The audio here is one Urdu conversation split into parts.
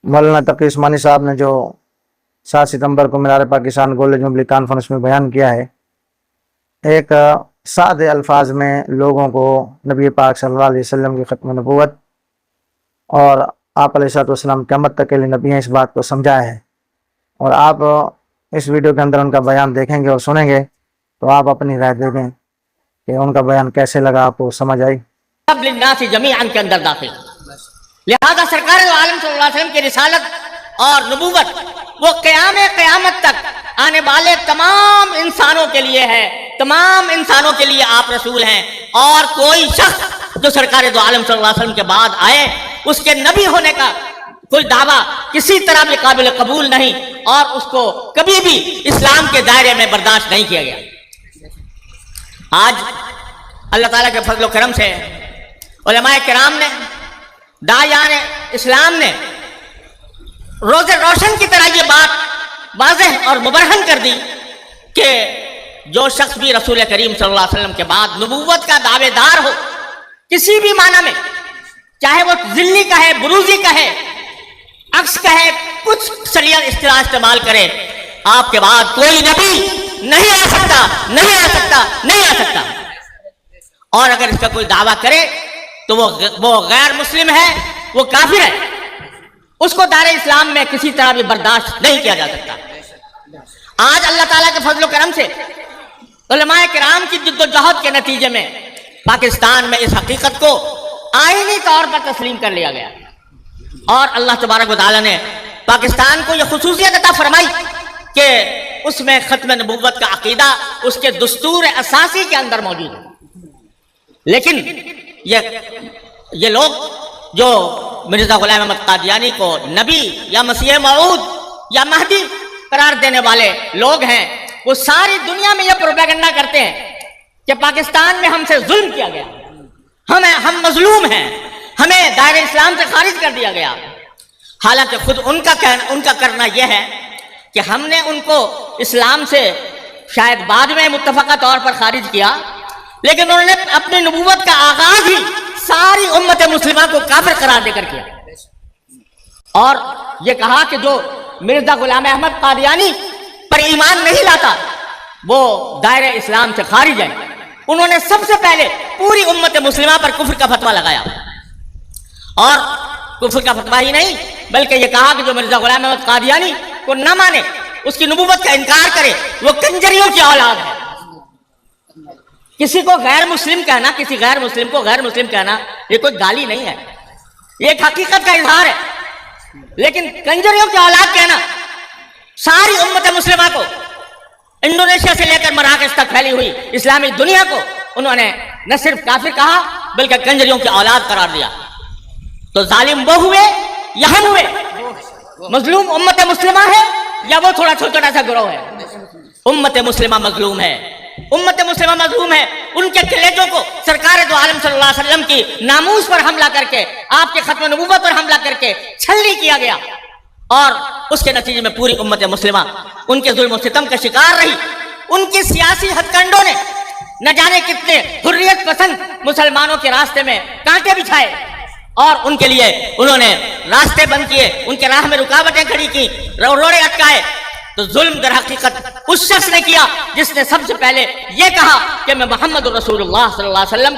مولانا تقی عثمانی صاحب نے جو 7 ستمبر کو مینار پاکستان گولڈ جوبلی کانفرنس میں بیان کیا ہے، ایک سادے الفاظ میں لوگوں کو نبی پاک صلی اللہ علیہ وسلم کی ختم نبوت اور آپ علیہ السلام قیامت تک کے لیے نبی ہیں اس بات کو سمجھایا ہے، اور آپ اس ویڈیو کے اندر ان کا بیان دیکھیں گے اور سنیں گے تو آپ اپنی رائے دے دیں کہ ان کا بیان کیسے لگا، آپ کو سمجھ آئی؟ سب للناس جمیعاً کے اندر داخل، لہذا سرکار دو عالم صلی اللہ علیہ وسلم کی رسالت اور نبوت وہ قیامت تک آنے والے تمام انسانوں کے لیے ہے، تمام انسانوں کے لیے آپ رسول ہیں، اور کوئی شخص جو سرکار دو عالم صلی اللہ علیہ وسلم کے بعد آئے اس کے نبی ہونے کا کوئی دعویٰ کسی طرح بھی قابل قبول نہیں، اور اس کو کبھی بھی اسلام کے دائرے میں برداشت نہیں کیا گیا۔ آج اللہ تعالیٰ کے فضل و کرم سے علماء کرام نے، داعیان اسلام نے روز روشن کی طرح یہ بات واضح اور مبرہن کر دی کہ جو شخص بھی رسول کریم صلی اللہ علیہ وسلم کے بعد نبوت کا دعوے دار ہو کسی بھی معنی میں، چاہے وہ ذلی کا ہے، بروزی کا ہے، عکس کا ہے، کچھ شریعت اصطلاح استعمال کرے، آپ کے بعد کوئی نبی نہیں آ سکتا، نہیں آ سکتا، نہیں آ سکتا، اور اگر اس کا کوئی دعویٰ کرے تو وہ غیر مسلم ہے، وہ کافر ہے، اس کو دار اسلام میں کسی طرح بھی برداشت نہیں کیا جا سکتا۔ آج اللہ تعالیٰ کے فضل و کرم سے علماء کرام کی جد و جہد کے نتیجے میں پاکستان میں اس حقیقت کو آئینی طور پر تسلیم کر لیا گیا، اور اللہ تبارک و تعالیٰ نے پاکستان کو یہ خصوصیت عطا فرمائی کہ اس میں ختم نبوت کا عقیدہ اس کے دستور اساسی کے اندر موجود ہے۔ لیکن یہ لوگ جو مرزا غلام احمد قادیانی کو نبی یا مسیح موعود یا مہدی قرار دینے والے لوگ ہیں، وہ ساری دنیا میں یہ پروپیگنڈا کرتے ہیں کہ پاکستان میں ہم سے ظلم کیا گیا، ہم مظلوم ہیں، ہمیں دائرہ اسلام سے خارج کر دیا گیا، حالانکہ خود ان کا کرنا یہ ہے کہ ہم نے ان کو اسلام سے شاید بعد میں متفقہ طور پر خارج کیا، لیکن انہوں نے اپنی نبوت کا آغاز ہی ساری امت مسلمہ کو کافر قرار دے کر کیا، اور یہ کہا کہ جو مرزا غلام احمد قادیانی پر ایمان نہیں لاتا وہ دائرہ اسلام سے خارج ہے۔ انہوں نے سب سے پہلے پوری امت مسلمہ پر کفر کا فتویٰ لگایا، اور کفر کا فتویٰ ہی نہیں بلکہ یہ کہا کہ جو مرزا غلام احمد قادیانی کو نہ مانے، اس کی نبوت کا انکار کرے، وہ کنجریوں کی اولاد ہے۔ کسی کو غیر مسلم کہنا، کسی غیر مسلم کو غیر مسلم کہنا یہ کوئی گالی نہیں ہے، یہ ایک حقیقت کا اظہار ہے، لیکن کنجریوں کی اولاد کہنا ساری امت مسلمہ کو، انڈونیشیا سے لے کر مراکش تک پھیلی ہوئی اسلامی دنیا کو انہوں نے نہ صرف کافر کہا بلکہ کنجریوں کی اولاد قرار دیا۔ تو ظالم وہ ہوئے یا ہم ہوئے؟ مظلوم امت مسلمہ ہے یا وہ تھوڑا چھوٹا سا گروہ ہے؟ امت مسلمہ مظلوم ہے، امت مسلمہ مظلوم ہے۔ ان کے کلیجوں کو سرکار دو عالم صلی اللہ علیہ وسلم کی ناموس پر حملہ کر کے، آپ کے ختم نبوت پر حملہ کر کے چھلنی کیا گیا، اور اس کے نتیجے میں پوری امت مسلمہ ان کے ظلم و ستم کا شکار رہی۔ ان کی سیاسی ہتھ کنڈوں نے نہ جانے کتنے حریت پسند مسلمانوں کے راستے میں کانٹے بچھائے، اور ان کے لیے انہوں نے راستے بند کیے، ان کے راہ میں رکاوٹیں کھڑی کی، روڑے اٹکائے۔ تو ظلم در حقیقت اس شخص نے کیا جس نے سب سے پہلے یہ کہا کہ میں محمد رسول اللہ صلی اللہ علیہ وسلم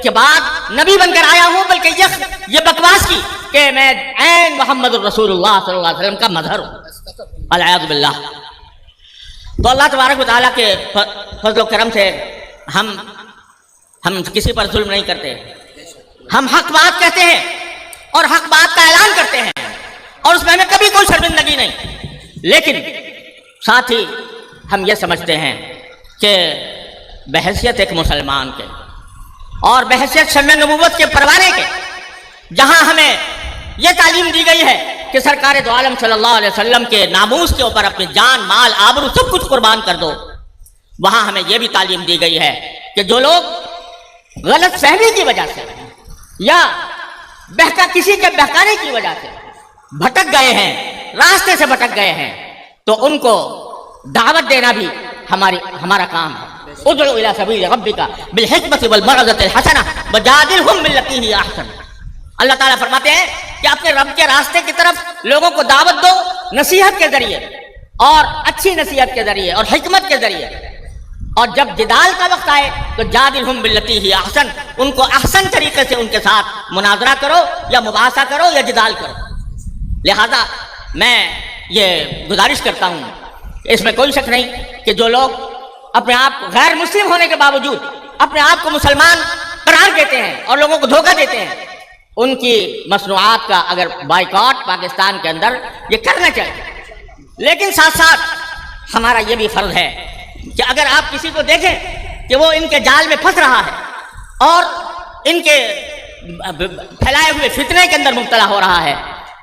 کے بعد نبی بن کر آیا ہوں، بلکہ یہ بکواس کی کہ میں عین محمد رسول اللہ صلی اللہ علیہ وسلم کا مظہر ہوں، العیاذ باللہ۔ تو اللہ تبارک و تعالیٰ کے فضل و کرم سے ہم کسی پر ظلم نہیں کرتے، ہم حق بات کہتے ہیں اور حق بات کا اعلان کرتے ہیں، اور اس میں ہمیں کبھی کوئی شرمندگی نہیں، لیکن ساتھ ہی ہم یہ سمجھتے ہیں کہ بحیثیت ایک مسلمان کے اور بحیثیت شمع نبوت کے پروانے کے، جہاں ہمیں یہ تعلیم دی گئی ہے کہ سرکار دو عالم صلی اللہ علیہ وسلم کے ناموس کے اوپر اپنی جان، مال، آبرو سب کچھ قربان کر دو، وہاں ہمیں یہ بھی تعلیم دی گئی ہے کہ جو لوگ غلط فہمی کی وجہ سے یا کسی کے بہکانے کی وجہ سے بھٹک گئے ہیں، راستے سے بھٹک گئے ہیں، تو ان کو دعوت دینا بھی ہمارا کام ہے۔ ادعو الی سبیل ربک بالحکمۃ والموعظۃ الحسنہ وجادلہم باللتی ہی احسن۔ اللہ تعالیٰ فرماتے ہیں کہ اپنے رب کے راستے کی طرف لوگوں کو دعوت دو نصیحت کے ذریعے اور اچھی نصیحت کے ذریعے اور حکمت کے ذریعے، اور جب جدال کا وقت آئے تو جادلہم باللتی ہی احسن، ان کو احسن طریقے سے ان کے ساتھ مناظرہ کرو یا مباحثہ کرو یا جدال کرو۔ لہذا میں یہ گزارش کرتا ہوں کہ اس میں کوئی شک نہیں کہ جو لوگ اپنے آپ غیر مسلم ہونے کے باوجود اپنے آپ کو مسلمان قرار دیتے ہیں اور لوگوں کو دھوکہ دیتے ہیں، ان کی مصنوعات کا اگر بائیکاٹ پاکستان کے اندر یہ کرنا چاہیے۔ لیکن ساتھ ساتھ ہمارا یہ بھی فرض ہے کہ اگر آپ کسی کو دیکھیں کہ وہ ان کے جال میں پھنس رہا ہے اور ان کے پھیلائے ہوئے فتنے کے اندر مبتلا ہو رہا ہے،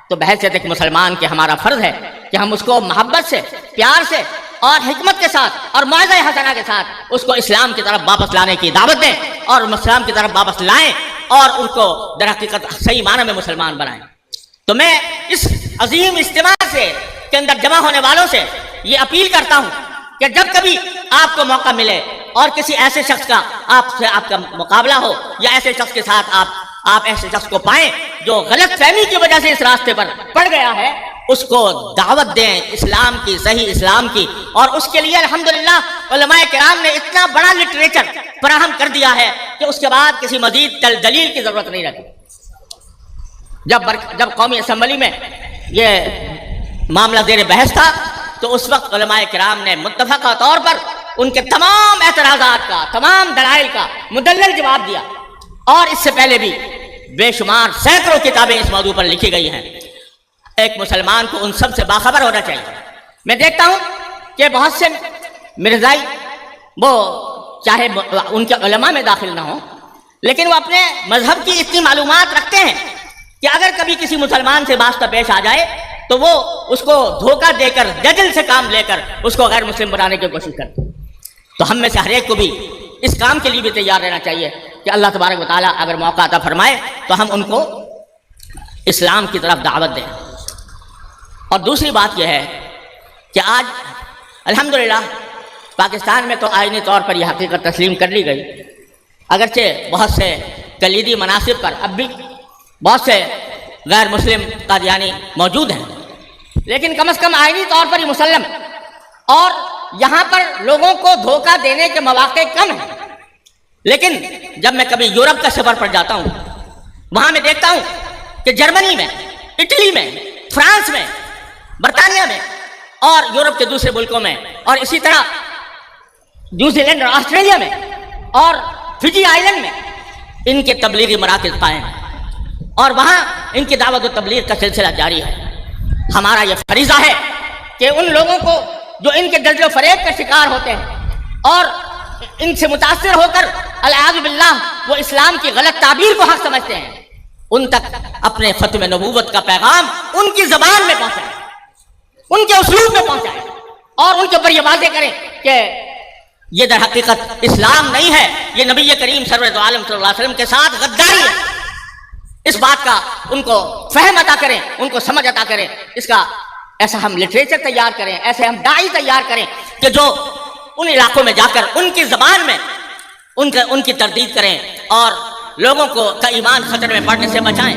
تو بحیثیت ایک مسلمان کے ہمارا فرض ہے کہ ہم اس کو محبت سے، پیار سے اور حکمت کے ساتھ اور موعظہ حسنہ کے ساتھ اس کو اسلام کی طرف واپس لانے کی دعوت دیں اور اسلام کی طرف واپس لائیں اور ان کو در حقیقت صحیح معنی میں مسلمان بنائیں۔ تو میں اس عظیم اجتماع کے اندر جمع ہونے والوں سے یہ اپیل کرتا ہوں کہ جب کبھی آپ کو موقع ملے اور کسی ایسے شخص کا آپ کا مقابلہ ہو یا ایسے شخص کے ساتھ آپ ایسے شخص کو پائیں جو غلط فہمی کی وجہ سے اس راستے پر پڑ گیا ہے، اس کو دعوت دیں اسلام کی، صحیح اسلام کی، اور اس کے لیے الحمدللہ علماء کرام نے اتنا بڑا لٹریچر فراہم کر دیا ہے کہ اس کے بعد کسی مزید دلیل کی ضرورت نہیں رہتی۔ جب قومی اسمبلی میں یہ معاملہ زیر بحث تھا تو اس وقت علماء کرام نے متفقہ طور پر ان کے تمام اعتراضات کا، تمام دلائل کا مدلل جواب دیا، اور اس سے پہلے بھی بے شمار سینکڑوں کتابیں اس موضوع پر لکھی گئی ہیں۔ ایک مسلمان کو ان سب سے باخبر ہونا چاہیے۔ میں دیکھتا ہوں کہ بہت سے مرزائی وہ چاہے ان کے علماء میں داخل نہ ہوں، لیکن وہ اپنے مذہب کی اتنی معلومات رکھتے ہیں کہ اگر کبھی کسی مسلمان سے واسطہ پیش آ جائے تو وہ اس کو دھوکہ دے کر، جدل سے کام لے کر اس کو غیر مسلم بنانے کی کوشش کرتے ہیں۔ تو ہم میں سے ہر ایک کو بھی اس کام کے لیے بھی تیار رہنا چاہیے کہ اللہ تبارک و تعالیٰ اگر موقع عطا فرمائے تو ہم ان کو اسلام کی طرف دعوت دیں۔ اور دوسری بات یہ ہے کہ آج الحمدللہ پاکستان میں تو آئینی طور پر یہ حقیقت تسلیم کر لی گئی، اگرچہ بہت سے کلیدی مناصب پر اب بھی بہت سے غیر مسلم قادیانی موجود ہیں، لیکن کم از کم آئینی طور پر یہ مسلم، اور یہاں پر لوگوں کو دھوکہ دینے کے مواقع کم ہیں۔ لیکن جب میں کبھی یورپ کا سفر پر جاتا ہوں، وہاں میں دیکھتا ہوں کہ جرمنی میں، اٹلی میں، فرانس میں، برطانیہ میں اور یورپ کے دوسرے ملکوں میں، اور اسی طرح نیوزی لینڈ اور آسٹریلیا میں اور فجی آئلینڈ میں ان کے تبلیغی مراکز قائم ہیں، اور وہاں ان کی دعوت و تبلیغ کا سلسلہ جاری ہے۔ ہمارا یہ فریضہ ہے کہ ان لوگوں کو جو ان کے دجل و فریب کا شکار ہوتے ہیں اور ان سے متاثر ہو کر العیاذ باللہ وہ اسلام کی غلط تعبیر کو حق سمجھتے ہیں، ان تک اپنے ختم نبوت کا پیغام ان کی زبان میں پہنچائیں، ان کے اسلوب میں پہنچائیں، اور ان کے اوپر یہ واضح کریں کہ یہ در حقیقت اسلام نہیں ہے، یہ نبی کریم سرور عالم صلی اللہ علیہ وسلم کے ساتھ غداری ہے۔ اس بات کا ان کو فہم عطا کریں، ان کو سمجھ عطا کریں، اس کا ایسا ہم لٹریچر تیار کریں، ایسے ہم داعی تیار کریں کہ جو ان علاقوں میں جا کر ان کی زبان میں ان کی تردید کریں اور لوگوں کو کا ایمان خطرے میں پڑنے سے بچائیں۔